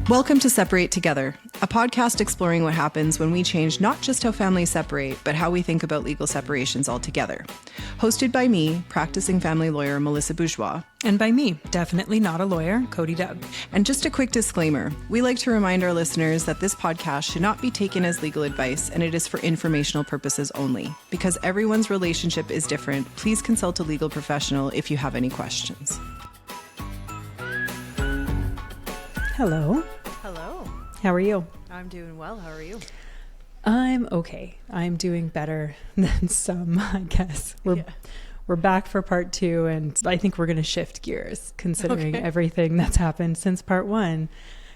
Welcome to Separate Together, a podcast exploring what happens when we change not just how families separate, but how we think about legal separations altogether. Hosted by me, practicing family lawyer Melissa Bourgeois. And by me, definitely not a lawyer, Cody Deb. And just a quick disclaimer, we like to remind our listeners that this podcast should not be taken as legal advice and it is for informational purposes only. Because everyone's relationship is different, please consult a legal professional if you have any questions. Hello. Hello. How are you? I'm doing well. How are you? I'm okay. I'm doing better than some, I guess. We're back for part 2, and I think we're going to shift gears considering everything that's happened since part 1.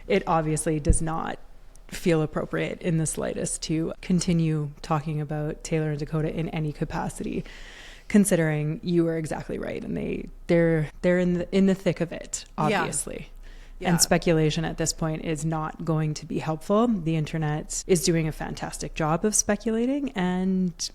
It obviously does not feel appropriate in the slightest to continue talking about Taylor and Dakota in any capacity, considering you were exactly right, and they're in the thick of it, obviously. Yeah. Yeah. And speculation at this point is not going to be helpful. The internet is doing a fantastic job of speculating, and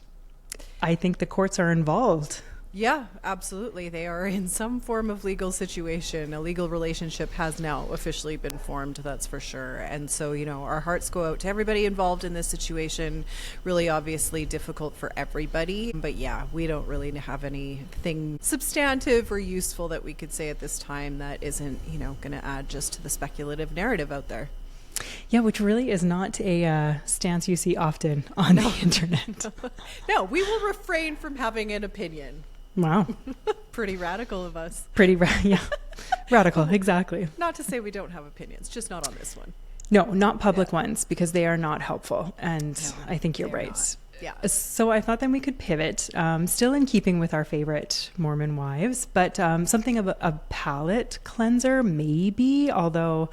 I think the courts are involved. Yeah, absolutely. They are in some form of legal situation. A legal relationship has now officially been formed, that's for sure. And so, our hearts go out to everybody involved in this situation. Really obviously difficult for everybody. But yeah, we don't really have anything substantive or useful that we could say at this time that isn't, going to add just to the speculative narrative out there. Yeah, which really is not a stance you see often on the internet. No, we will refrain from having an opinion. Wow. Pretty radical of us. Yeah. Radical, exactly. Not to say we don't have opinions, just not on this one. No, not public ones, because they are not helpful. And I think you're right. Not. Yeah. So I thought then we could pivot, still in keeping with our favorite Mormon wives, but something of a palate cleanser, maybe, although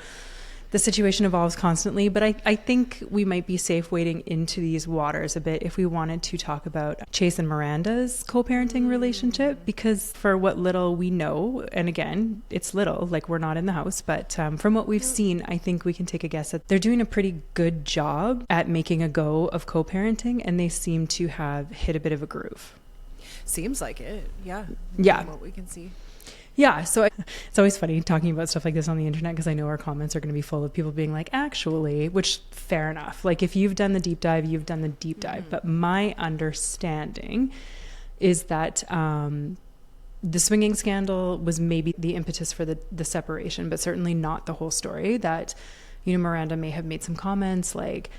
the situation evolves constantly. But I think we might be safe wading into these waters a bit if we wanted to talk about Chase and Miranda's co-parenting relationship, because for what little we know, and again, it's little, like we're not in the house, but from what we've seen, I think we can take a guess that they're doing a pretty good job at making a go of co-parenting, and they seem to have hit a bit of a groove. Seems like it, yeah. Yeah. From what we can see. Yeah, so it's always funny talking about stuff like this on the internet, because I know our comments are going to be full of people being like, actually, which fair enough. Like if you've done the deep dive, you've done the deep dive. But my understanding is that the swinging scandal was maybe the impetus for the separation, but certainly not the whole story. That, Miranda may have made some comments like,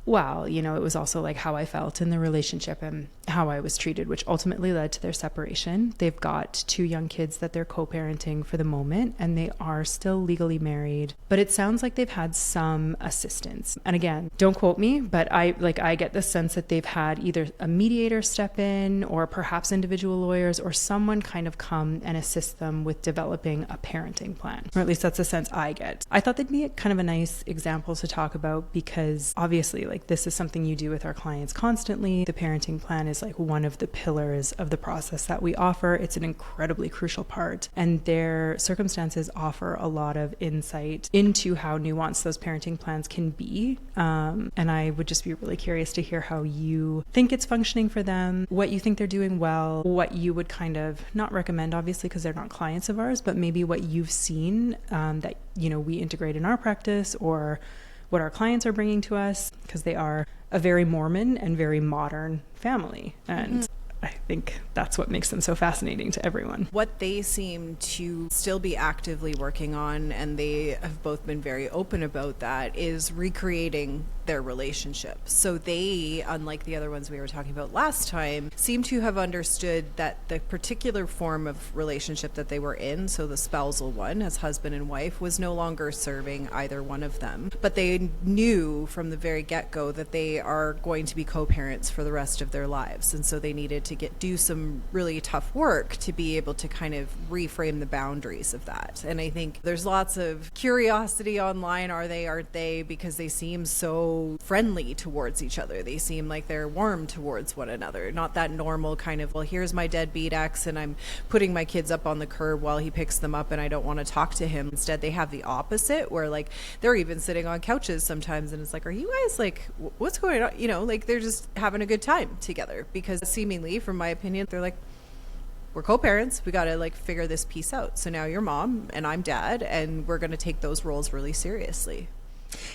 well, it was also like how I felt in the relationship and how I was treated, which ultimately led to their separation. They've got 2 young kids that they're co-parenting for the moment, and they are still legally married. But it sounds like they've had some assistance. And again, don't quote me, but I get the sense that they've had either a mediator step in, or perhaps individual lawyers, or someone kind of come and assist them with developing a parenting plan. Or at least that's the sense I get. I thought that'd be kind of a nice example to talk about, because obviously, this is something you do with our clients constantly. The parenting plan is like one of the pillars of the process that we offer. It's an incredibly crucial part, and their circumstances offer a lot of insight into how nuanced those parenting plans can be. And I would just be really curious to hear how you think it's functioning for them, what you think they're doing well, what you would kind of not recommend, obviously, because they're not clients of ours, but maybe what you've seen that, we integrate in our practice, or what our clients are bringing to us, because they are a very Mormon and very modern family. And I think that's what makes them so fascinating to everyone. What they seem to still be actively working on, and they have both been very open about that, is recreating their relationship. So they, unlike the other ones we were talking about last time, seem to have understood that the particular form of relationship that they were in, so the spousal one as husband and wife, was no longer serving either one of them. But they knew from the very get-go that they are going to be co-parents for the rest of their lives. And so they needed to do some really tough work to be able to kind of reframe the boundaries of that. And I think there's lots of curiosity online. Are they, aren't they? Because they seem so friendly towards each other. They seem like they're warm towards one another. Not that normal kind of, well, here's my deadbeat ex and I'm putting my kids up on the curb while he picks them up and I don't want to talk to him. Instead, they have the opposite, where like they're even sitting on couches sometimes and it's like, are you guys like, what's going on? Like they're just having a good time together, because seemingly, from my opinion, they're like, we're co-parents, we got to like figure this piece out. So now you're mom and I'm dad, and we're going to take those roles really seriously.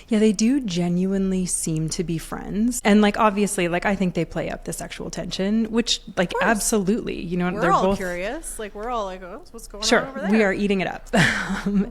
Yeah, they do genuinely seem to be friends. And like, obviously, like, I think they play up the sexual tension, which like, absolutely, you know, We're they're all both curious. Like, we're all like, oh, what's going sure, on over there? we are eating it up.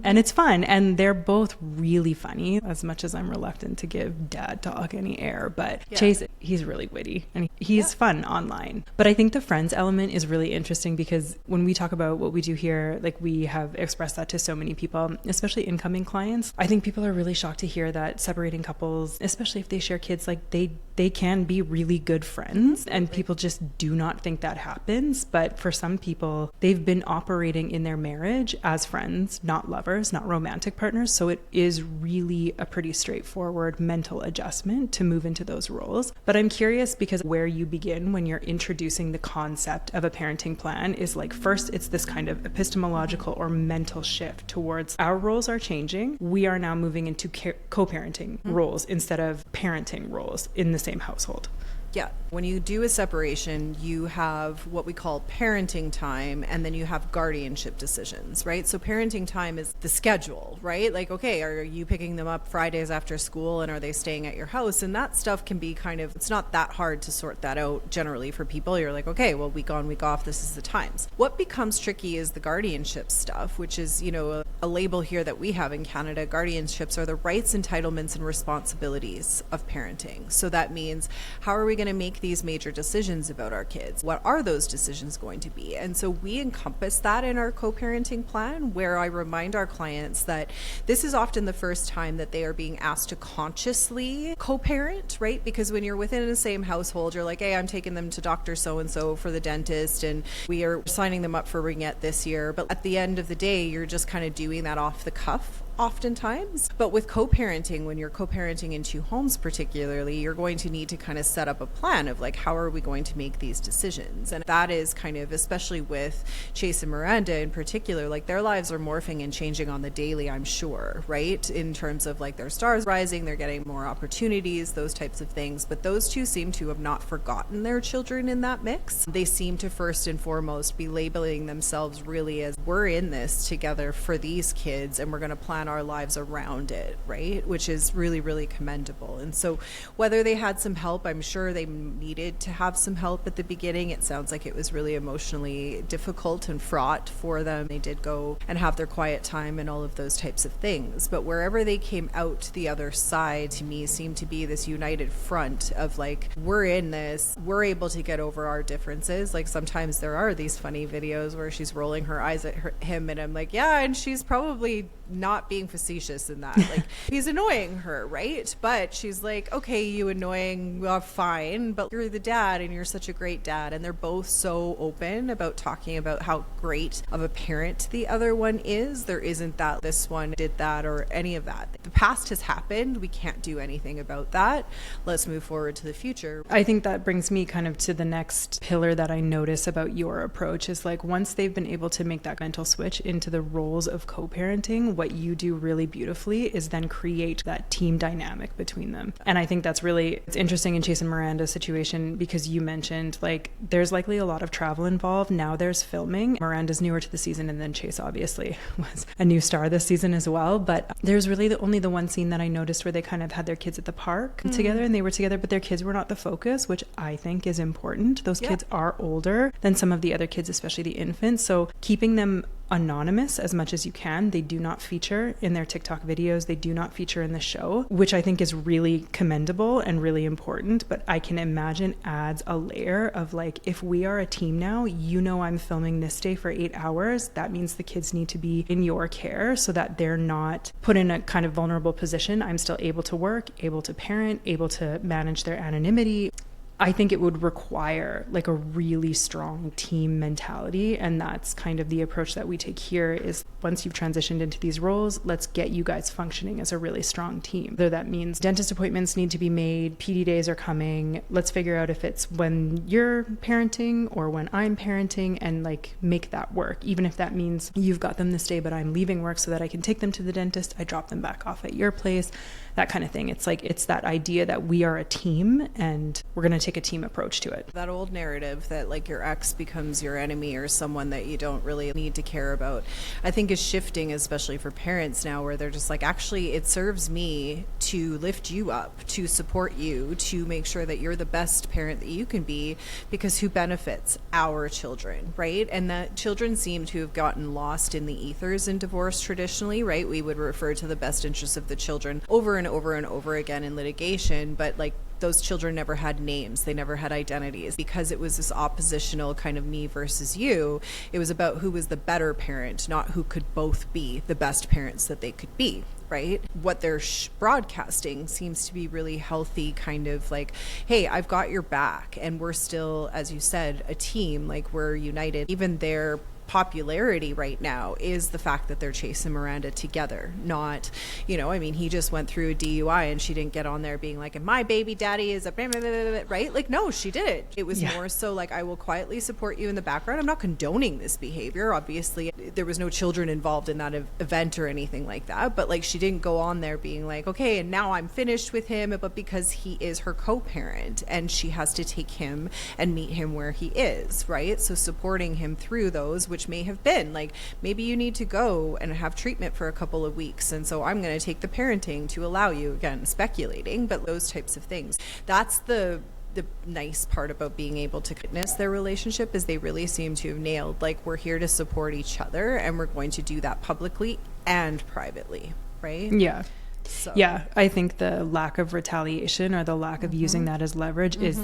And it's fun. And they're both really funny, as much as I'm reluctant to give dad talk any air. But Chase, he's really witty and he's fun online. But I think the friends element is really interesting because when we talk about what we do here, like we have expressed that to so many people, especially incoming clients. I think people are really shocked to hear that separating couples, especially if they share kids, like they can be really good friends, and people just do not think that happens. But for some people, they've been operating in their marriage as friends, not lovers, not romantic partners. So it is really a pretty straightforward mental adjustment to move into those roles. But I'm curious because where you begin when you're introducing the concept of a parenting plan is like, first, it's this kind of epistemological or mental shift towards our roles are changing. We are now moving into co-parenting roles instead of parenting roles in the same household. Yeah. When you do a separation, you have what we call parenting time, and then you have guardianship decisions, right? So parenting time is the schedule, right? Like, okay, are you picking them up Fridays after school, and are they staying at your house? And that stuff can be kind of, it's not that hard to sort that out generally for people. You're like, okay, well, week on, week off, this is the times. What becomes tricky is the guardianship stuff, which is, you know, a label here that we have in Canada. Guardianships are the rights, entitlements, and responsibilities of parenting. So that means, how are we going to make these major decisions about our kids? What are those decisions going to be? And so we encompass that in our co-parenting plan, where I remind our clients that this is often the first time that they are being asked to consciously co-parent, right? Because when you're within the same household, you're like, hey, I'm taking them to Dr. So-and-so for the dentist, and we are signing them up for ringette this year. But at the end of the day, you're just kind of doing that off the cuff oftentimes. But with co-parenting, when you're co-parenting in two homes particularly, you're going to need to kind of set up a plan of like, how are we going to make these decisions? And that is kind of, especially with Chase and Miranda in particular, like their lives are morphing and changing on the daily, I'm sure, right? In terms of like their stars rising, they're getting more opportunities, those types of things. But those two seem to have not forgotten their children in that mix. They seem to first and foremost be labeling themselves really as, we're in this together for these kids, and we're going to plan our lives around it, right? Which is really, really commendable. And so whether they had some help, I'm sure they needed to have some help at the beginning. It sounds like it was really emotionally difficult and fraught for them. They did go and have their quiet time and all of those types of things. But wherever they came out the other side, to me, seemed to be this united front of like, we're in this, we're able to get over our differences. Like sometimes there are these funny videos where she's rolling her eyes at him, and I'm like, yeah, and she's probably not being facetious in that. Like, he's annoying her, right? But she's like, okay, you annoying, well, fine, but you're the dad and you're such a great dad. And they're both so open about talking about how great of a parent the other one is. There isn't that this one did that or any of that. The past has happened. We can't do anything about that. Let's move forward to the future. I think that brings me kind of to the next pillar that I notice about your approach is like, once they've been able to make that mental switch into the roles of co-parenting, what you do really beautifully is then create that team dynamic between them. And I think that's really, it's interesting in Chase and Miranda's situation because you mentioned like there's likely a lot of travel involved. Now there's filming. Miranda's newer to the season, and then Chase obviously was a new star this season as well. But there's really only the one scene that I noticed where they kind of had their kids at the park together, and they were together, but their kids were not the focus, which I think is important. Those kids are older than some of the other kids, especially the infants. So keeping them anonymous as much as you can. They do not feature in their TikTok videos. They do not feature in the show, which I think is really commendable and really important. But I can imagine adds a layer of like, if we are a team now, you know, I'm filming this day for 8 hours. That means the kids need to be in your care so that they're not put in a kind of vulnerable position. I'm still able to work, able to parent, able to manage their anonymity. I think it would require like a really strong team mentality. And that's kind of the approach that we take here is once you've transitioned into these roles, let's get you guys functioning as a really strong team. Whether that means dentist appointments need to be made, PD days are coming. Let's figure out if it's when you're parenting or when I'm parenting and like make that work. Even if that means you've got them this day, but I'm leaving work so that I can take them to the dentist. I drop them back off at your place, that kind of thing. It's like, it's that idea that we are a team and we're going to take a team approach to it. That old narrative that like your ex becomes your enemy or someone that you don't really need to care about, I think is shifting, especially for parents now, where they're just like, actually, it serves me to lift you up, to support you, to make sure that you're the best parent that you can be, because who benefits? Our children, right? And that children seem to have gotten lost in the ethers in divorce traditionally, right? We would refer to the best interests of the children over and over and over again in litigation, but like those children never had names. They never had identities, because it was this oppositional kind of me versus you. It was about who was the better parent, not who could both be the best parents that they could be, right? What they're broadcasting seems to be really healthy, kind of like, hey, I've got your back, and we're still, as you said, a team, like we're united. Even their popularity right now is the fact that they're Chase and Miranda together, not, you know, I mean, he just went through a DUI and she didn't get on there being like, and my baby daddy is a blah, blah, blah, blah, right? Like, no, she didn't. It was more so like, I will quietly support you in the background. I'm not condoning this behavior. Obviously, there was no children involved in that event or anything like that, but like, she didn't go on there being like, okay, and now I'm finished with him, but because he is her co-parent and she has to take him and meet him where he is, right? So supporting him through those, which may have been like, maybe you need to go and have treatment for a couple of weeks, and so I'm going to take the parenting to allow you, again, speculating, but those types of things. That's the nice part about being able to witness their relationship, is they really seem to have nailed, like, we're here to support each other, and we're going to do that publicly and privately, right? Yeah. So. Yeah, I think the lack of retaliation or the lack of using that as leverage is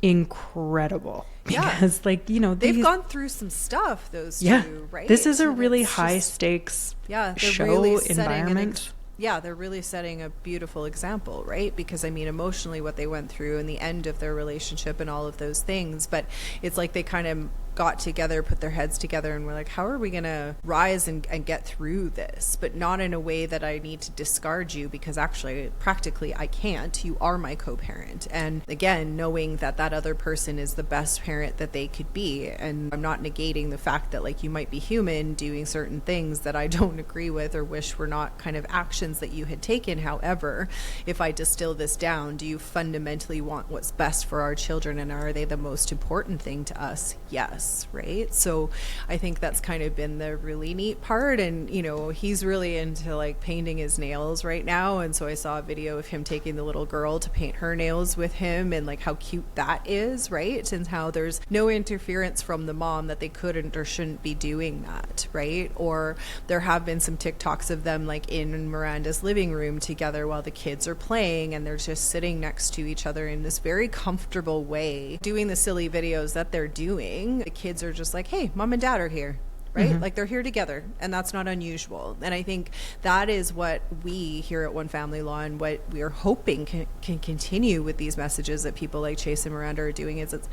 incredible, because like, you know, they've gone through some stuff, those two, right? This is a really high stakes show really environment. They're really setting a beautiful example, right? Because I mean, emotionally what they went through and the end of their relationship and all of those things, but it's like they kind of got together, put their heads together, and we're like, how are we going to rise and get through this? But not in a way that I need to discard you, because actually, practically, I can't. You are my co-parent. And again, knowing that that other person is the best parent that they could be. And I'm not negating the fact that, like, you might be human doing certain things that I don't agree with or wish were not kind of actions that you had taken. However, if I distill this down, do you fundamentally want what's best for our children, and are they the most important thing to us? Yes. Right? So I think that's kind of been the really neat part. And, you know, he's really into like painting his nails right now. And so I saw a video of him taking the little girl to paint her nails with him, and like how cute that is, right? And how there's no interference from the mom that they couldn't or shouldn't be doing that, right? Or there have been some TikToks of them like in Miranda's living room together while the kids are playing, and they're just sitting next to each other in this very comfortable way, doing the silly videos that they're doing. The kids are just like, hey, mom and dad are here, right? Like, they're here together, and that's not unusual. And I think that is what we here at One Family Law, and what we are hoping can continue with these messages that people like Chase and Miranda are doing, is it's,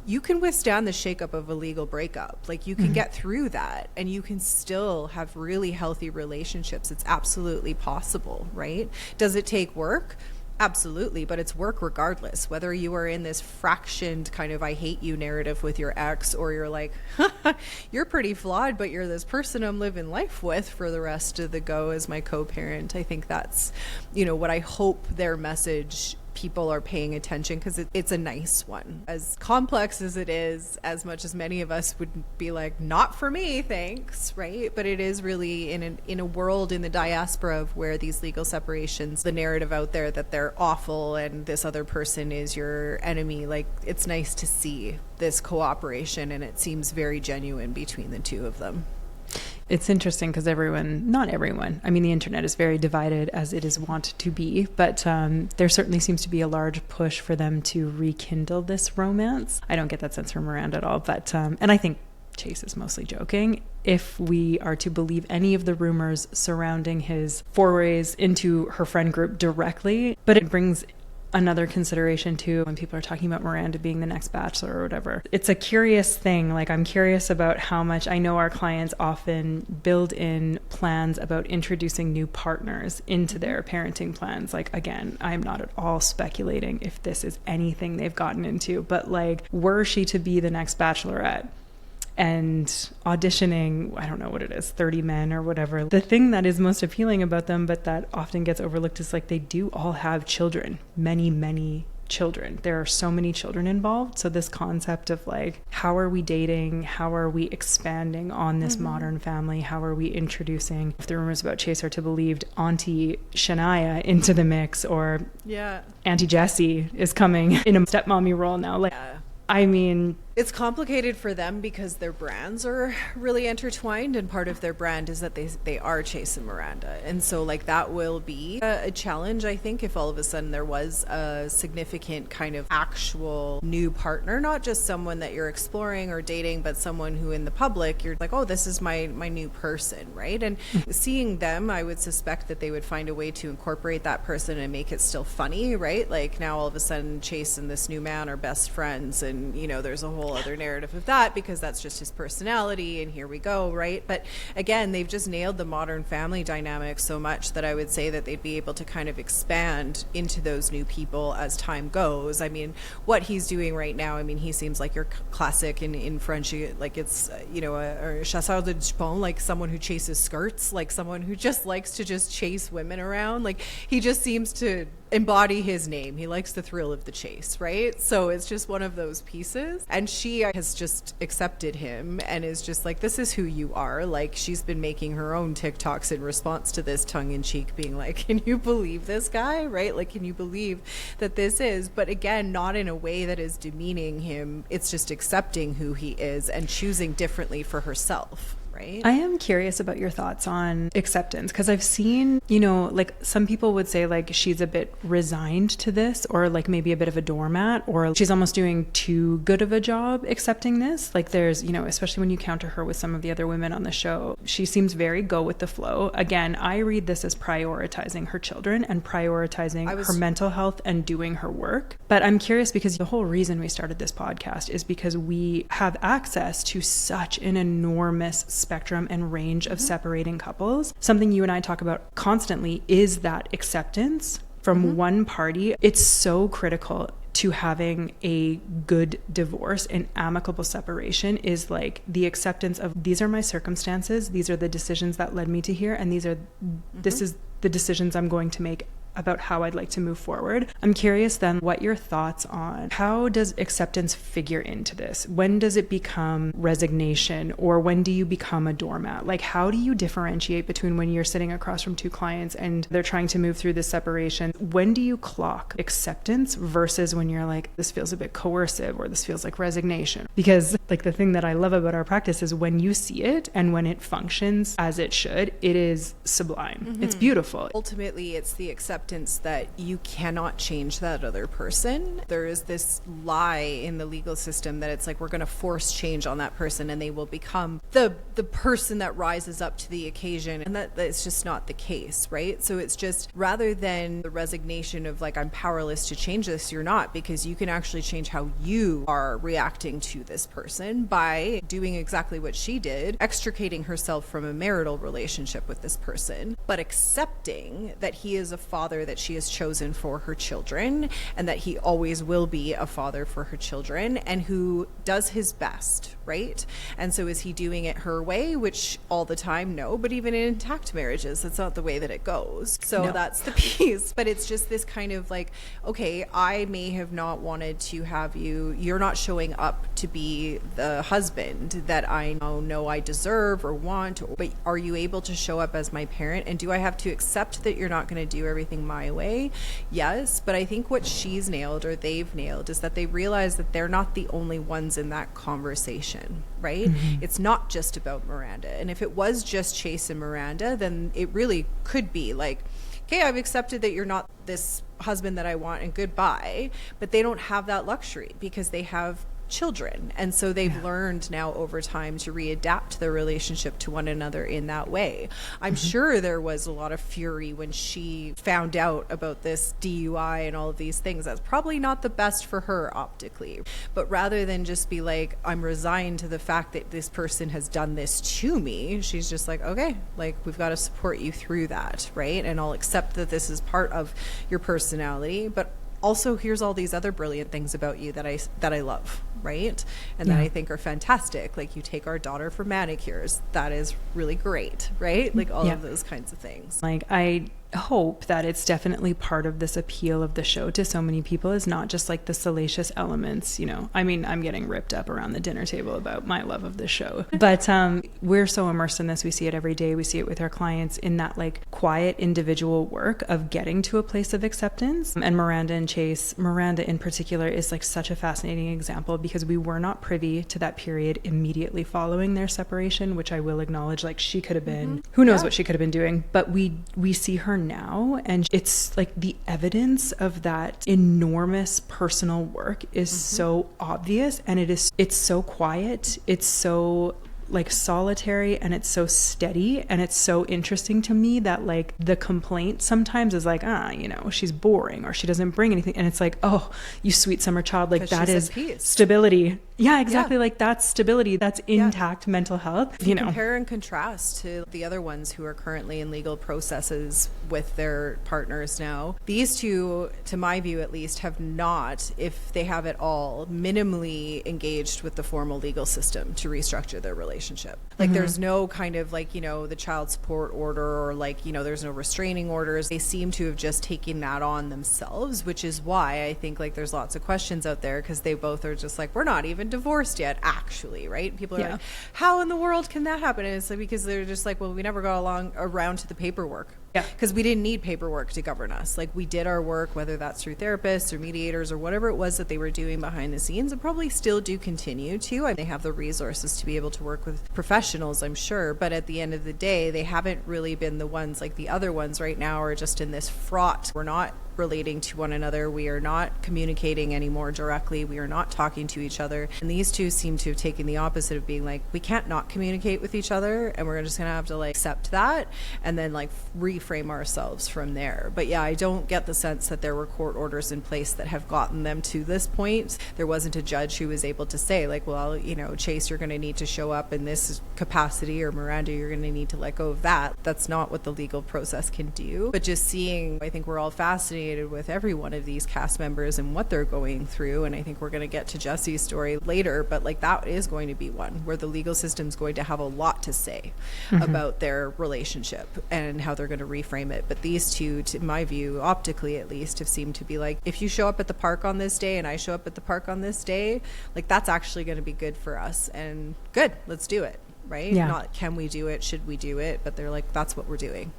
you can withstand the shakeup of a legal breakup. Like, you can get through that, and you can still have really healthy relationships. It's absolutely possible, right? Does it take work? Absolutely, but it's work regardless, whether you are in this fractioned kind of I hate you narrative with your ex, or you're like, you're pretty flawed, but you're this person I'm living life with for the rest of the go as my co-parent. I think that's, you know, what I hope their message, people are paying attention, because it's a nice one. As complex as it is, as much as many of us would be like, not for me, thanks, right? But it is really in a world in the diaspora of where these legal separations, the narrative out there that they're awful and this other person is your enemy, like, it's nice to see this cooperation, and it seems very genuine between the two of them. It's interesting because not everyone, I mean, the internet is very divided, as it is wont to be, but there certainly seems to be a large push for them to rekindle this romance. I don't get that sense from Miranda at all, but, and I think Chase is mostly joking, if we are to believe any of the rumors surrounding his forays into her friend group directly. But it brings another consideration too when people are talking about Miranda being the next Bachelor or whatever. It's a curious thing. Like, I'm curious about how much, I know our clients often build in plans about introducing new partners into their parenting plans. Like, again, I'm not at all speculating if this is anything they've gotten into, but like, were she to be the next Bachelorette and auditioning, I don't know what it is, 30 men or whatever, the thing that is most appealing about them, but that often gets overlooked, is like, they do all have children, many children. There are so many children involved. So this concept of like, how are we dating? How are we expanding on this modern family? How are we introducing, if the rumors about Chase are to believed, Auntie Shania into the mix, or Auntie Jessie is coming in a stepmommy role now. Like, I mean, it's complicated for them because their brands are really intertwined, and part of their brand is that they are Chase and Miranda. And so like that will be a challenge, I think, if all of a sudden there was a significant kind of actual new partner, not just someone that you're exploring or dating, but someone who in the public you're like, oh, this is my new person, right? And seeing them, I would suspect that they would find a way to incorporate that person and make it still funny, right? Like now all of a sudden Chase and this new man are best friends, and you know there's a whole other narrative of that because that's just his personality, and here we go, right? But again, they've just nailed the modern family dynamic so much that I would say that they'd be able to kind of expand into those new people as time goes. I mean, what he's doing right now, I mean, he seems like your classic in French, like it's, you know, a chasseur de jupons, like someone who chases skirts, like someone who just likes to just chase women around. Like he just seems to embody his name. He likes the thrill of the chase, right? So it's just one of those pieces. And she has just accepted him and is just like, this is who you are. Like she's been making her own TikToks in response to this, tongue-in-cheek, being like, can you believe this guy, right? Like, can you believe that this is, but again, not in a way that is demeaning him. It's just accepting who he is and choosing differently for herself. Right? I am curious about your thoughts on acceptance, because I've seen, you know, like some people would say like she's a bit resigned to this, or like maybe a bit of a doormat, or she's almost doing too good of a job accepting this. Like there's, you know, especially when you counter her with some of the other women on the show, she seems very go with the flow. Again, I read this as prioritizing her children and prioritizing her mental health and doing her work. But I'm curious because the whole reason we started this podcast is because we have access to such an enormous spectrum and range of separating couples. Something you and I talk about constantly is that acceptance from one party. It's so critical to having a good divorce and amicable separation, is like the acceptance of, these are my circumstances, these are the decisions that led me to here, and this is the decisions I'm going to make about how I'd like to move forward. I'm curious then what your thoughts on how does acceptance figure into this? When does it become resignation, or when do you become a doormat? Like how do you differentiate between when you're sitting across from two clients and they're trying to move through this separation? When do you clock acceptance versus when you're like, this feels a bit coercive, or this feels like resignation? Because like the thing that I love about our practice is when you see it and when it functions as it should, it is sublime. It's beautiful. Ultimately, it's the acceptance that you cannot change that other person. There is this lie in the legal system that it's like we're going to force change on that person and they will become the person that rises up to the occasion, and that's just not the case, right? So it's just, rather than the resignation of like, I'm powerless to change this, you're not, because you can actually change how you are reacting to this person by doing exactly what she did, extricating herself from a marital relationship with this person, but accepting that he is a father that she has chosen for her children, and that he always will be a father for her children, and who does his best, right? And so is he doing it her way, which all the time, no, but even in intact marriages, that's not the way that it goes. So No. That's the piece. But it's just this kind of like, okay, I may have not wanted to have you're not showing up to be the husband that I know I deserve or want, but are you able to show up as my parent? And do I have to accept that you're not going to do everything my way? Yes. But I think what she's nailed, or they've nailed, is that they realize that they're not the only ones in that conversation, right? It's not just about Miranda. And if it was just Chase and Miranda, then it really could be like, okay, I've accepted that you're not this husband that I want, and goodbye. But they don't have that luxury because they have children, and so they've learned now over time to readapt their relationship to one another in that way. I'm sure there was a lot of fury when she found out about this DUI and all of these things. That's probably not the best for her optically, but rather than just be like, I'm resigned to the fact that this person has done this to me, she's just like, okay, like we've got to support you through that, right? And I'll accept that this is part of your personality, but also here's all these other brilliant things about you that I love, right? And that I think are fantastic. Like you take our daughter for manicures. That is really great, right? Like all of those kinds of things. Like I hope that it's definitely part of this appeal of the show to so many people is not just like the salacious elements, you know. I mean, I'm getting ripped up around the dinner table about my love of this show, but we're so immersed in this. We see it every day. We see it with our clients in that like quiet individual work of getting to a place of acceptance. And Miranda and Chase, Miranda in particular, is like such a fascinating example because we were not privy to that period immediately following their separation, which I will acknowledge, like she could have been, who knows what she could have been doing, but we see her now, and it's like the evidence of that enormous personal work is so obvious, and it's so quiet, it's so like solitary, and it's so steady, and it's so interesting to me that like the complaint sometimes is like, you know, she's boring or she doesn't bring anything, and it's like, oh, you sweet summer child, like that is stability. Yeah, exactly. Like that's stability. That's intact mental health. You know, compare and contrast to the other ones who are currently in legal processes with their partners now. These two, to my view at least, have not, if they have at all, minimally engaged with the formal legal system to restructure their relationship. Like there's no kind of like, you know, the child support order, or like, you know, there's no restraining orders. They seem to have just taken that on themselves, which is why I think like there's lots of questions out there, because they both are just like, we're not even divorced yet, actually, right? People are like, how in the world can that happen? And it's like, because they're just like, well, we never got around to the paperwork. Yeah, because we didn't need paperwork to govern us. Like we did our work, whether that's through therapists or mediators or whatever it was that they were doing behind the scenes, and probably still do continue to. And they have the resources to be able to work with professionals, I'm sure. But at the end of the day, they haven't really been the ones, like the other ones right now are just in this fraught. We're not relating to one another. We are not communicating anymore directly. We are not talking to each other. And these two seem to have taken the opposite of being like, we can't not communicate with each other, and we're just going to have to like accept that and then like reframe ourselves from there. But yeah, I don't get the sense that there were court orders in place that have gotten them to this point. There wasn't a judge who was able to say like, well, you know, Chase, you're going to need to show up in this capacity, or Miranda, you're going to need to let go of that. That's not what the legal process can do. But just seeing, I think we're all fascinated with every one of these cast members and what they're going through, and I think we're going to get to Jesse's story later, but like that is going to be one where the legal system's going to have a lot to say about their relationship and how they're going to reframe it. But these two, to my view, optically at least, have seemed to be like, if you show up at the park on this day and I show up at the park on this day, like that's actually going to be good for us, and good, let's do it, right? Not can we do it, should we do it, but they're like, that's what we're doing.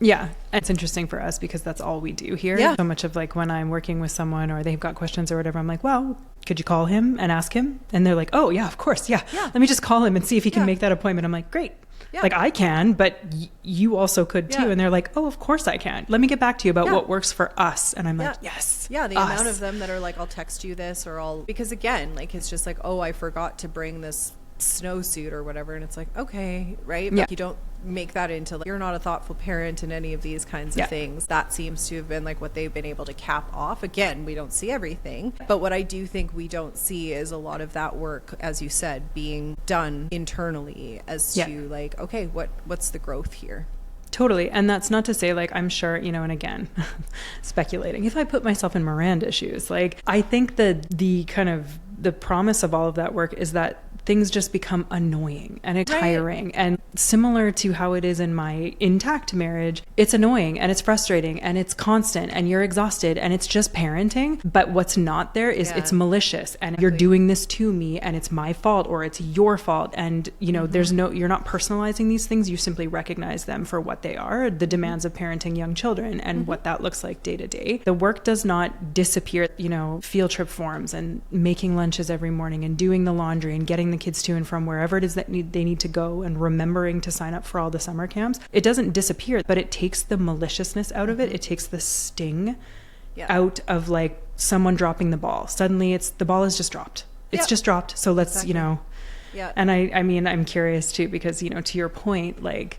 Yeah, it's interesting for us because that's all we do here. So much of like when I'm working with someone or they've got questions or whatever, I'm like, well, could you call him and ask him? And they're like, oh yeah, of course. Yeah. Let me just call him and see if he can make that appointment. I'm like, great. Like I can, but you also could too. And they're like, oh, of course I can. Let me get back to you about what works for us. And I'm like, yes. Yeah, the amount of them that are like, I'll text you this, or I'll, because again, like it's just like, oh, I forgot to bring this snowsuit or whatever, and it's like, okay, right? But you don't make that into like, you're not a thoughtful parent and any of these kinds of things. That seems to have been like what they've been able to cap off. Again, we don't see everything, but what I do think we don't see is a lot of that work, as you said, being done internally as to like, okay, what's the growth here? Totally. And that's not to say like, I'm sure, you know, and again, speculating, if I put myself in Miranda's shoes, like I think that the kind of the promise of all of that work is that things just become annoying and tiring. And similar to how it is in my intact marriage, it's annoying and it's frustrating and it's constant and you're exhausted and it's just parenting. But what's not there is it's malicious and you're doing this to me and it's my fault or it's your fault. And, you know, you're not personalizing these things. You simply recognize them for what they are, the demands of parenting young children and what that looks like day to day. The work does not disappear, you know, field trip forms and making lunches every morning and doing the laundry and getting the kids to and from wherever it is that they need to go and remembering to sign up for all the summer camps. It doesn't disappear, but it takes the maliciousness out of it. It takes the sting out of like someone dropping the ball. Suddenly the ball is just dropped. It's just dropped. So let's, you know, and I mean, I'm curious too, because, you know, to your point, like,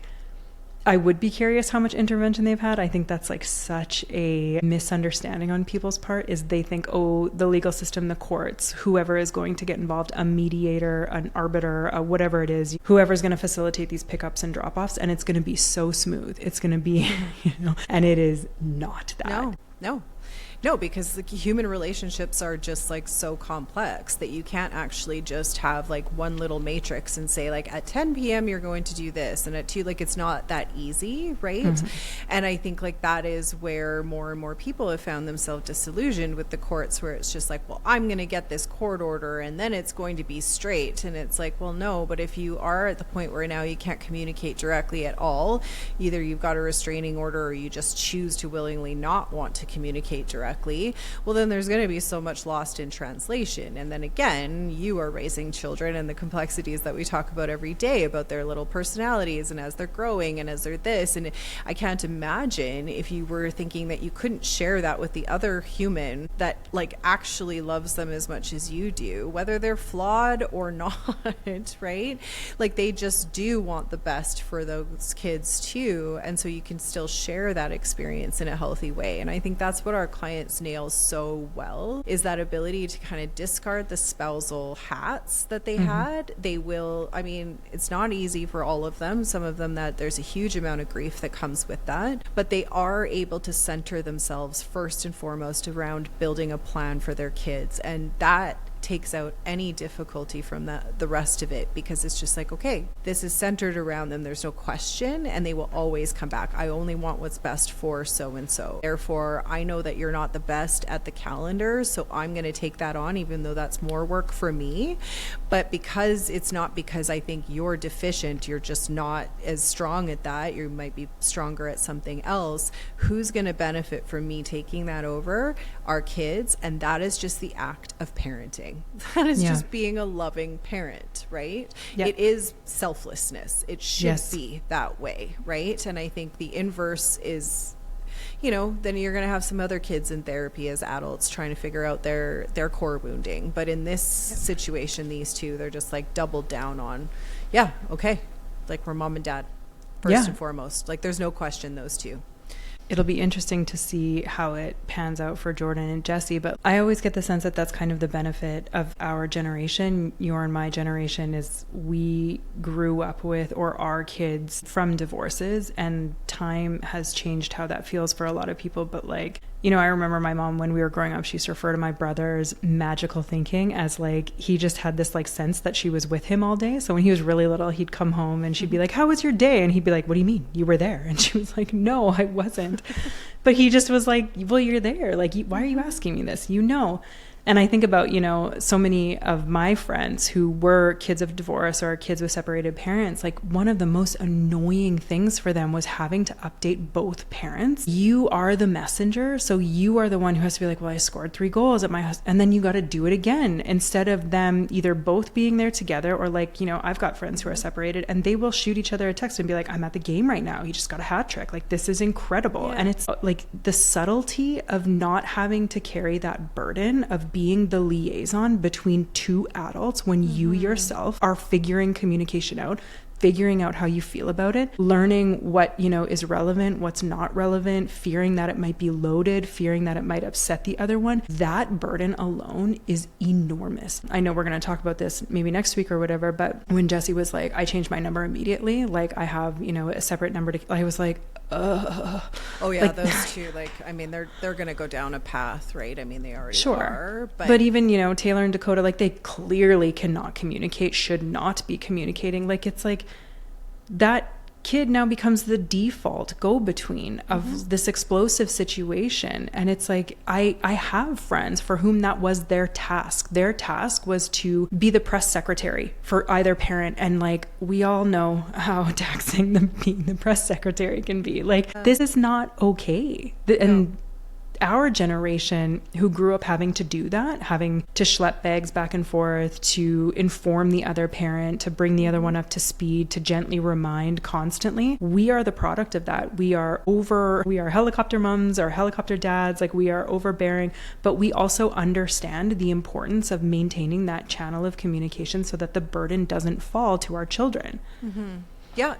I would be curious how much intervention they've had. I think that's like such a misunderstanding on people's part, is they think, oh, the legal system, the courts, whoever is going to get involved, a mediator, an arbiter, whatever it is, whoever's going to facilitate these pickups and drop-offs, and it's going to be so smooth. It's going to be, you know, and it is not that. No. No, because like human relationships are just like so complex that you can't actually just have like one little matrix and say like at 10 p.m. you're going to do this and at 2, like it's not that easy, right? Mm-hmm. And I think like that is where more and more people have found themselves disillusioned with the courts, where it's just like, well, I'm going to get this court order and then it's going to be straight. And it's like, well, no, but if you are at the point where now you can't communicate directly at all, either you've got a restraining order or you just choose to willingly not want to communicate directly, well, then there's going to be so much lost in translation. And then again, you are raising children and the complexities that we talk about every day about their little personalities and as they're growing and as they're this. And I can't imagine if you were thinking that you couldn't share that with the other human that like actually loves them as much as you do, whether they're flawed or not, right? Like they just do want the best for those kids too. And so you can still share that experience in a healthy way. And I think that's what our clients nails so well, is that ability to kind of discard the spousal hats that they had. They will, I mean, it's not easy for all of them. Some of them that there's a huge amount of grief that comes with that, but they are able to center themselves first and foremost around building a plan for their kids. And that takes out any difficulty from the rest of it, because it's just like, okay, this is centered around them. There's no question, and they will always come back. I only want what's best for so and so. Therefore, I know that you're not the best at the calendar, so I'm going to take that on, even though that's more work for me. But because it's not because I think you're deficient, you're just not as strong at that. You might be stronger at something else. Who's going to benefit from me taking that over? Our kids, and that is just the act of parenting. That is just being a loving parent, right? Yep. It is selflessness. It should be that way, right? And I think the inverse is, you know, then you're going to have some other kids in therapy as adults trying to figure out their core wounding. But in this situation, these two, they're just like doubled down on, okay, like we're mom and dad first and foremost. Like there's no question, those two. It'll be interesting to see how it pans out for Jordan and Jesse, but I always get the sense that that's kind of the benefit of our generation. Your and my generation is we grew up with or are kids from divorces, and time has changed how that feels for a lot of people. But like, you know, I remember my mom when we were growing up, she used to refer to my brother's magical thinking as like, he just had this like sense that she was with him all day. So when he was really little, he'd come home and she'd be like, how was your day? And he'd be like, what do you mean? You were there? And she was like, no, I wasn't. But he just was like, well, you're there. Like, why are you asking me this? You know? And I think about, you know, so many of my friends who were kids of divorce or kids with separated parents, like one of the most annoying things for them was having to update both parents. You are the messenger. So you are the one who has to be like, well, I scored 3 goals at my house. And then you got to do it again, instead of them either both being there together, or like, you know, I've got friends who are separated and they will shoot each other a text and be like, I'm at the game right now. You just got a hat trick. Like, this is incredible. And it's like the subtlety of not having to carry that burden of being the liaison between 2 adults when you yourself are figuring communication out, figuring out how you feel about it, learning what, you know, is relevant, what's not relevant, fearing that it might be loaded, fearing that it might upset the other one. That burden alone is enormous. I know we're going to talk about this maybe next week or whatever, but when Jesse was like, I changed my number immediately, like I have, you know, a separate number to, I was like, oh yeah, like, those two, like, I mean, they're going to go down a path, right? I mean, they already are. But even, you know, Taylor and Dakota, like they clearly cannot communicate, should not be communicating. Like, it's like that kid now becomes the default go-between of this explosive situation. And it's like, I have friends for whom that was their task. Their task was to be the press secretary for either parent. And like, we all know how taxing being the press secretary can be. Like, this is not okay. And our generation who grew up having to do that, having to schlep bags back and forth, to inform the other parent, to bring the other one up to speed, to gently remind constantly, we are the product of that. We are helicopter moms or helicopter dads, like we are overbearing, but we also understand the importance of maintaining that channel of communication so that the burden doesn't fall to our children. Yeah,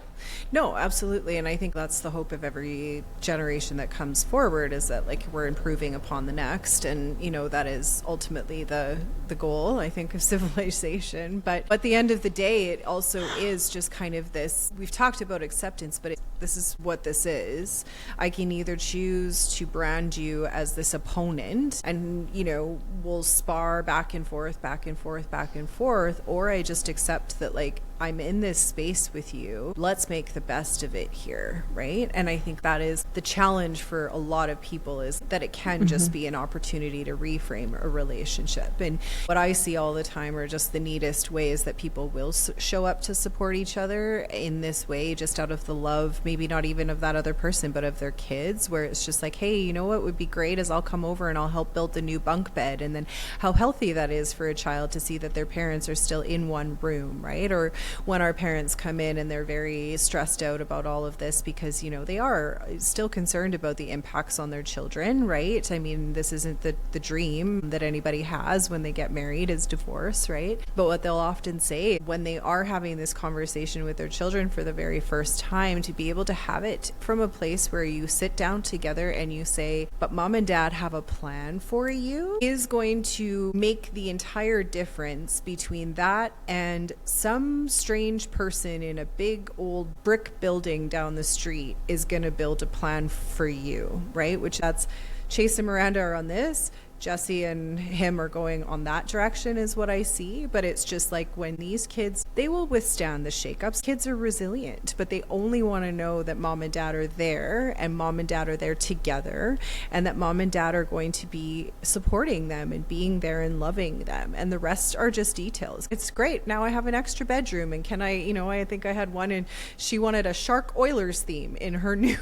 no, absolutely. And I think that's the hope of every generation that comes forward, is that like we're improving upon the next. And, you know, that is ultimately the goal, I think, of civilization. But at the end of the day, it also is just kind of this, we've talked about acceptance, but this is what this is. I can either choose to brand you as this opponent and, you know, we'll spar back and forth, back and forth, back and forth, or I just accept that like I'm in this space with you. Let's make the best of it here, right? And I think that is the challenge for a lot of people, is that it can just be an opportunity to reframe a relationship. And what I see all the time are just the neatest ways that people will show up to support each other in this way, just out of the love, maybe not even of that other person, but of their kids, where it's just like, hey, you know what would be great is I'll come over and I'll help build the new bunk bed. And then how healthy that is for a child to see that their parents are still in one room, right? Or when our parents come in and they're very stressed out about all of this because, you know, they are still concerned about the impacts on their children, right? I mean, this isn't the dream that anybody has when they get married, is divorce, right? But what they'll often say when they are having this conversation with their children for the very first time, to be able to have it from a place where you sit down together and you say, but mom and dad have a plan for you, is going to make the entire difference between that and some strange person in a big old brick building down the street is going to build a plan for you, right? Which that's Chase and Miranda are on this. Jesse and him are going on that direction, is what I see. But it's just like, when these kids, they will withstand the shakeups. Kids are resilient, but they only want to know that mom and dad are there, and mom and dad are there together, and that mom and dad are going to be supporting them and being there and loving them. And the rest are just details. It's great. Now I have an extra bedroom, and can I, you know, I think I had one, and she wanted a Shark Oilers theme in her new,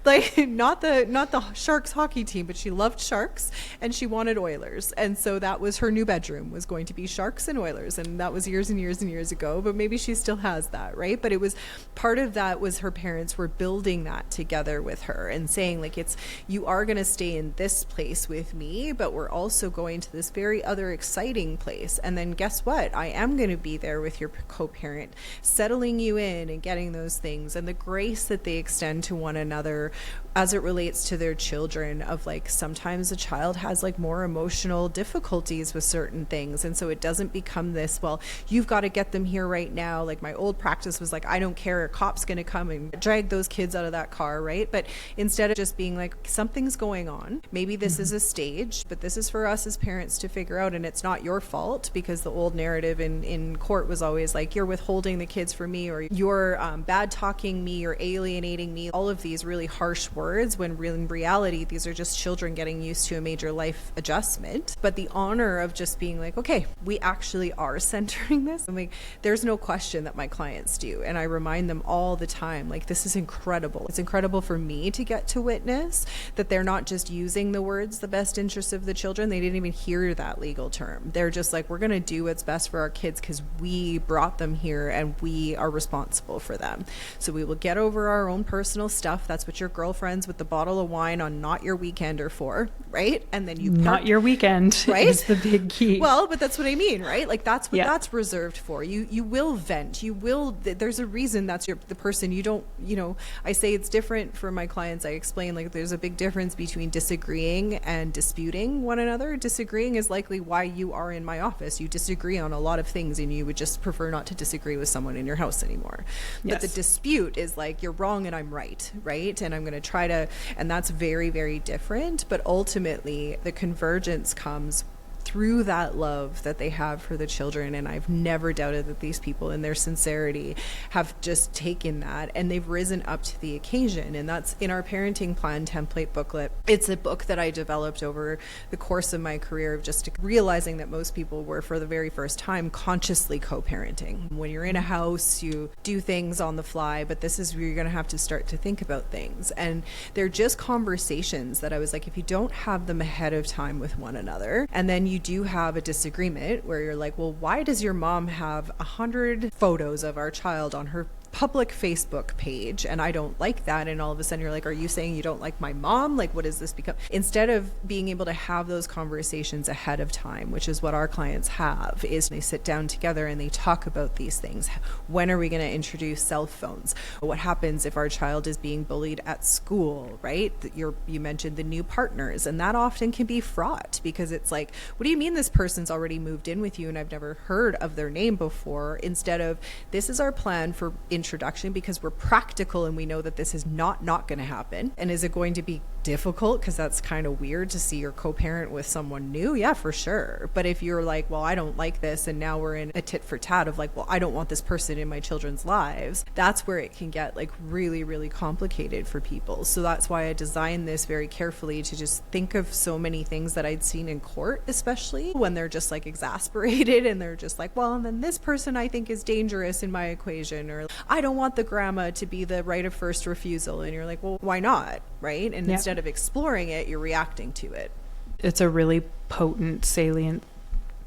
like not the Sharks hockey team, but she loved sharks. And she wanted Oilers. And so that was her new bedroom, was going to be Sharks and Oilers. And that was years and years and years ago, but maybe she still has that, right? But it was part of that was her parents were building that together with her and saying, like, it's, you are going to stay in this place with me, but we're also going to this very other exciting place. And then guess what? I am going to be there with your co-parent, settling you in and getting those things, and the grace that they extend to one another as it relates to their children, of like, sometimes a child has like more emotional difficulties with certain things, and so it doesn't become this, well, you've got to get them here right now. Like my old practice was like, I don't care, a cop's going to come and drag those kids out of that car, right? But instead of just being like, something's going on, maybe this is a stage, but this is for us as parents to figure out, and it's not your fault, because the old narrative in court was always like, you're withholding the kids from me, or you're bad talking me, or alienating me, all of these really harsh words, when in reality these are just children getting used to a major life adjustment. But the honor of just being like, okay, we actually are centering this. I'm like, there's no question that my clients do, and I remind them all the time, like, this is incredible. It's incredible for me to get to witness that they're not just using the words, the best interest of the children. They didn't even hear that legal term. They're just like, we're going to do what's best for our kids because we brought them here and we are responsible for them. So we will get over our own personal stuff. That's what your girlfriends with the bottle of wine on Not Your Weekend are for, right? And then you Not your weekend, right? Is the big key. Well, but that's what I mean, right? Like, that's what that's reserved for. You will vent. You will. There's a reason that's the person. You don't. You know, I say it's different for my clients. I explain, like, there's a big difference between disagreeing and disputing one another. Disagreeing is likely why you are in my office. You disagree on a lot of things, and you would just prefer not to disagree with someone in your house anymore. Yes. But the dispute is like, you're wrong and I'm right, right? And I'm going to try to. And that's very, very different. But ultimately, the convergence comes through that love that they have for the children. And I've never doubted that these people, in their sincerity, have just taken that and they've risen up to the occasion. And that's in our parenting plan template booklet. It's a book that I developed over the course of my career, of just realizing that most people were, for the very first time, consciously co-parenting. When you're in a house, you do things on the fly, but this is where you're going to have to start to think about things. And they're just conversations that I was like, if you don't have them ahead of time with one another, and then you do have a disagreement where you're like, well, why does your mom have 100 photos of our child on her public Facebook page and I don't like that, and all of a sudden you're like, are you saying you don't like my mom? Like, what does this become? Instead of being able to have those conversations ahead of time, which is what our clients have, is they sit down together and they talk about these things. When are we going to introduce cell phones? What happens if our child is being bullied at school, right? You mentioned the new partners, and that often can be fraught because it's like, what do you mean this person's already moved in with you and I've never heard of their name before? Instead of, this is our plan for introduction because we're practical and we know that this is not going to happen. And is it going to be difficult because that's kind of weird to see your co-parent with someone new? Yeah, for sure. But if you're like, well, I don't like this, and now we're in a tit for tat of like, well, I don't want this person in my children's lives, that's where it can get like really, really complicated for people. So that's why I designed this very carefully, to just think of so many things that I'd seen in court, especially when they're just like exasperated and they're just like, well, and then this person I think is dangerous in my equation, or I don't want the grandma to be the right of first refusal. And you're like, well, why not? Right? And instead of exploring it, you're reacting to it. It's a really potent, salient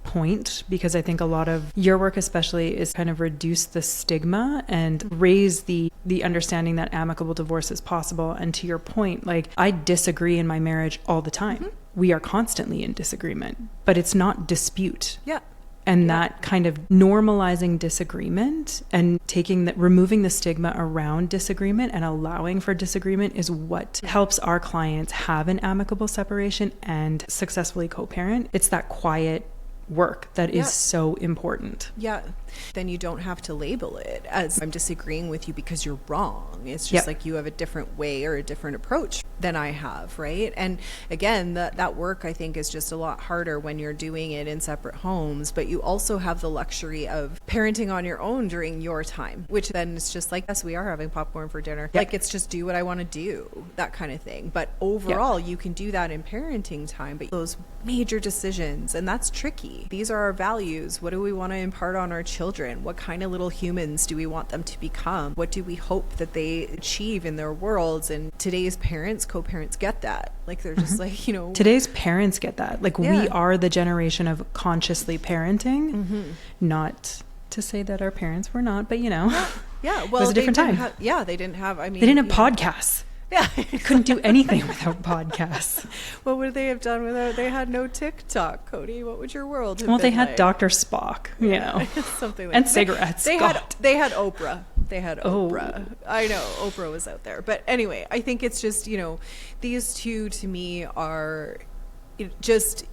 point, because I think a lot of your work especially is kind of reduce the stigma and raise the understanding that amicable divorce is possible. And to your point, like, I disagree in my marriage all the time. Mm-hmm. We are constantly in disagreement, but it's not dispute. Yeah. And that kind of normalizing disagreement and removing the stigma around disagreement and allowing for disagreement is what helps our clients have an amicable separation and successfully co-parent. It's that quiet work that is so important. Yeah. Then you don't have to label it as, I'm disagreeing with you because you're wrong. It's just like you have a different way or a different approach than I have, right? And again, that work I think is just a lot harder when you're doing it in separate homes, but you also have the luxury of parenting on your own during your time, which then it's just like, yes, we are having popcorn for dinner. Like, it's just do what I want to do, that kind of thing. But overall, you can do that in parenting time, but those major decisions, and that's tricky. These are our values. What do we want to impart on our children? What kind of little humans do we want them to become? What do we hope that they achieve in their worlds? And today's parents, co-parents get that. Like, they're just like, you know. Today's parents get that. Like, we are the generation of consciously parenting. Mm-hmm. Not to say that our parents were not, but you know. Yeah. Well, it was a different time. They didn't have, they didn't have podcasts. Yeah. Couldn't do anything without podcasts. What would they have done without? They had no TikTok, Cody. What would your world have been they had like? Dr. Spock, you know. Something like and that. Cigarettes. They had Oprah. They had Oprah. I know, Oprah was out there. But anyway, I think it's just, you know, these two to me are just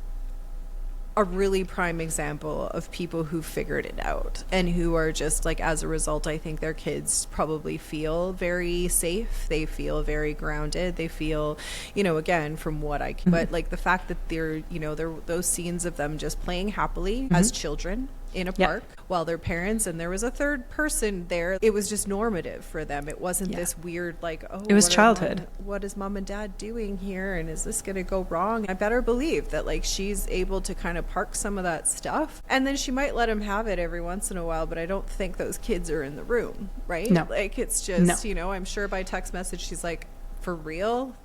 a really prime example of people who figured it out and who are just like, as a result, I think their kids probably feel very safe. They feel very grounded. They feel, you know, again, from what I can, but like the fact that they're, you know, those scenes of them just playing happily as children in a park while their parents, and there was a third person there. It was just normative for them. It wasn't this weird, like, oh, it was childhood. What is mom and dad doing here? And is this going to go wrong? I better believe that like she's able to kind of park some of that stuff. And then she might let him have it every once in a while, but I don't think those kids are in the room, right? No. Like, it's just, you know, I'm sure by text message, she's like, for real?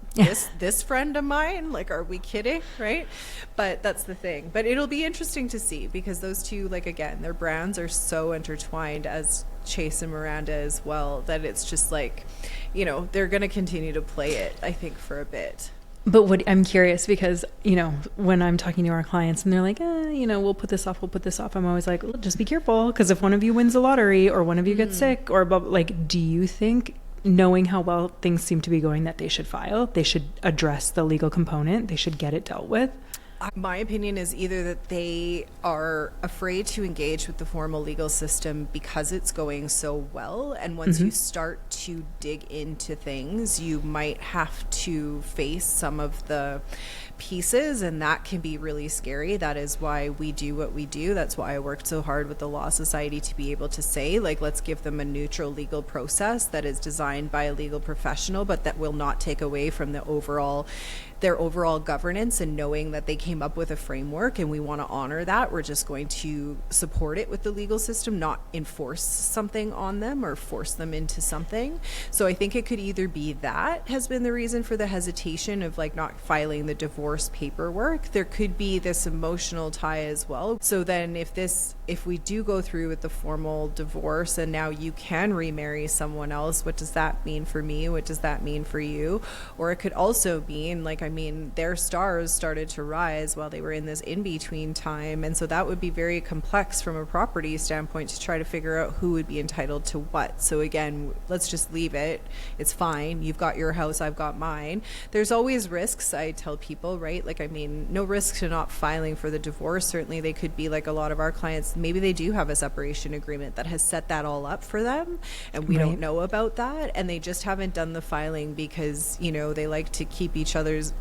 This friend of mine, like, are we kidding? Right? But that's the thing. But it'll be interesting to see, because those two, like, again, their brands are so intertwined, as Chase and Miranda as well, that it's just like, you know, they're going to continue to play it, I think, for a bit. But I'm curious, because, you know, when I'm talking to our clients and they're like, you know, we'll put this off, I'm always like, well, just be careful, because if one of you wins the lottery or one of you gets sick or like, do you think, knowing how well things seem to be going, that they should file, they should address the legal component, they should get it dealt with? My opinion is either that they are afraid to engage with the formal legal system because it's going so well, and once you start to dig into things, you might have to face some of the pieces, and that can be really scary. That is why we do what we do. That's why I worked so hard with the Law Society to be able to say, like, let's give them a neutral legal process that is designed by a legal professional, but that will not take away from their overall governance, and knowing that they came up with a framework and we want to honor that. We're just going to support it with the legal system, not enforce something on them or force them into something. So I think it could either be that has been the reason for the hesitation of like not filing the divorce paperwork. There could be this emotional tie as well. So then if this if we do go through with the formal divorce and now you can remarry someone else, what does that mean for me? What does that mean for you? Or it could also mean, like, I mean, their stars started to rise while they were in this in-between time. And so that would be very complex from a property standpoint to try to figure out who would be entitled to what. So again, let's just leave it. It's fine. You've got your house, I've got mine. There's always risks, I tell people, right? Like, I mean, no risk to not filing for the divorce. Certainly they could be like a lot of our clients, maybe they do have a separation agreement that has set that all up for them and we don't know about that, and they just haven't done the filing because, you know, they like to keep each other's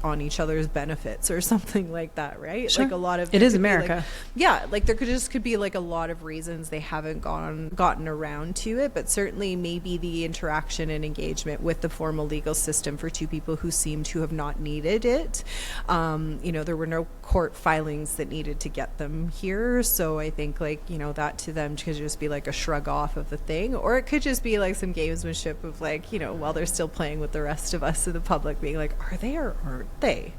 benefits or something like that, right? Sure. Like a lot of it is America. Like, yeah, like there could be like a lot of reasons they haven't gotten around to it, but certainly maybe the interaction and engagement with the formal legal system for two people who seem to have not needed it. You know, there were no court filings that needed to get them here, so I think, like, you know, that to them could just be like a shrug off of the thing, or it could just be like some gamesmanship of, like, you know, while they're still playing with the rest of us in the public, being like, are they or aren't they,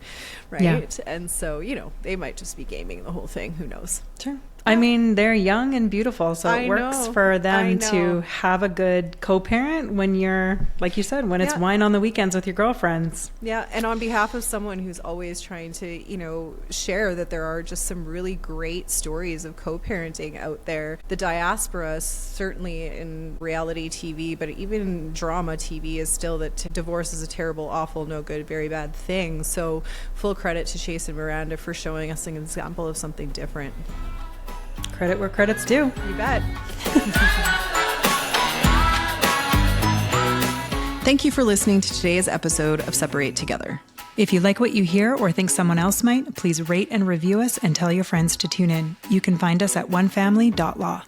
right? Yeah. And so, you know, they might just be gaming the whole thing, who knows. Sure. I mean, they're young and beautiful, so it works for them to have a good co-parent when you're, like you said, when it's wine on the weekends with your girlfriends. Yeah, and on behalf of someone who's always trying to, you know, share that there are just some really great stories of co-parenting out there. The diaspora, certainly in reality TV, but even drama TV, is still that divorce is a terrible, awful, no good, very bad thing. So full credit to Chase and Miranda for showing us an example of something different. Credit where credit's due. You bet. Thank you for listening to today's episode of Separate Together. If you like what you hear or think someone else might, please rate and review us and tell your friends to tune in. You can find us at onefamily.law.